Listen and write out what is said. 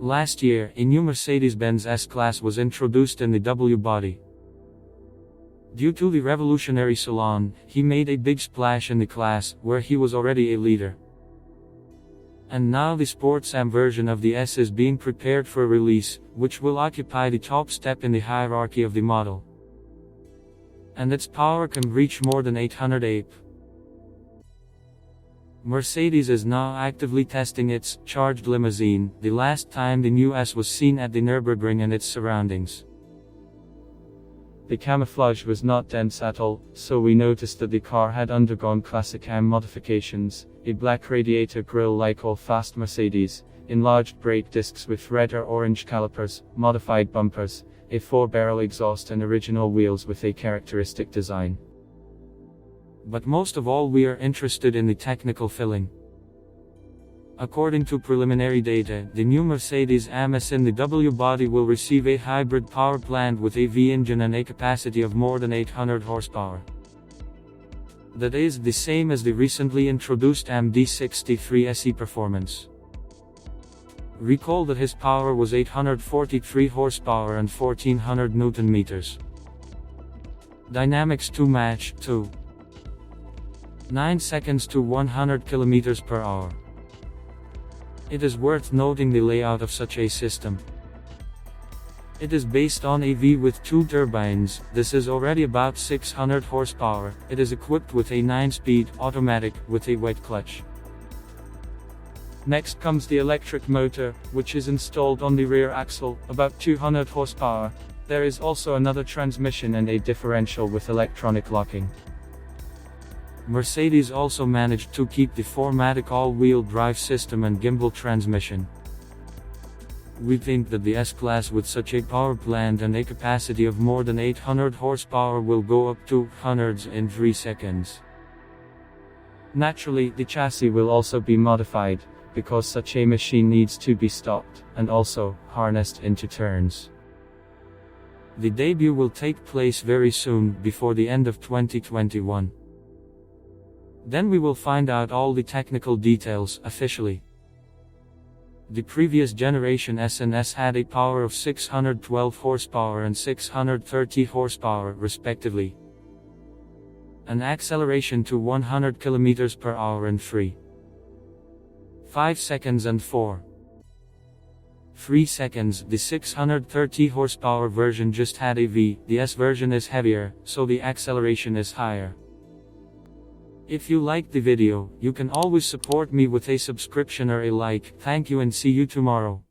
Last year, a new Mercedes-Benz S-Class was introduced in the W body. Due to the revolutionary salon, he made a big splash in the class, where he was already a leader. And now the Sports AM version of the S is being prepared for release, which will occupy the top step in the hierarchy of the model. And its power can reach more than 800 AP. Mercedes is now actively testing its charged limousine, the last time the new S was seen at the Nürburgring and its surroundings. The camouflage was not dense at all, so we noticed that the car had undergone classic AM modifications: a black radiator grille like all fast Mercedes, enlarged brake discs with red or orange calipers, modified bumpers, a 4-barrel exhaust and original wheels with a characteristic design. But most of all, we are interested in the technical filling. According to preliminary data, the new Mercedes AMG in the W body will receive a hybrid power plant with a V engine and a capacity of more than 800 horsepower. That is the same as the recently introduced AMG S63 SE Performance. Recall that his power was 843 horsepower and 1400 Newton meters. Dynamics to match, 9 seconds to 100 kilometers per hour. It is worth noting the layout of such a system. It is based on a V with 2 turbines. This is already about 600 horsepower. It is equipped with a 9-speed automatic with a wet clutch. Next comes the electric motor, which is installed on the rear axle, about 200 horsepower. There is also another transmission and a differential with electronic locking. Mercedes also managed to keep the 4MATIC all-wheel drive system and gimbal transmission. We think that the S-Class with such a power plant and a capacity of more than 800 horsepower will go up to hundreds in 3 seconds. Naturally, the chassis will also be modified, because such a machine needs to be stopped, and also harnessed into turns. The debut will take place very soon, before the end of 2021. Then we will find out all the technical details, officially. The previous generation S and S had a power of 612 horsepower and 630 horsepower, respectively. An acceleration to 100 km per hour in 5 seconds and 3 seconds. The 630 horsepower version just had a V, the S version is heavier, so the acceleration is higher. If you liked the video, you can always support me with a subscription or a like. Thank you and see you tomorrow.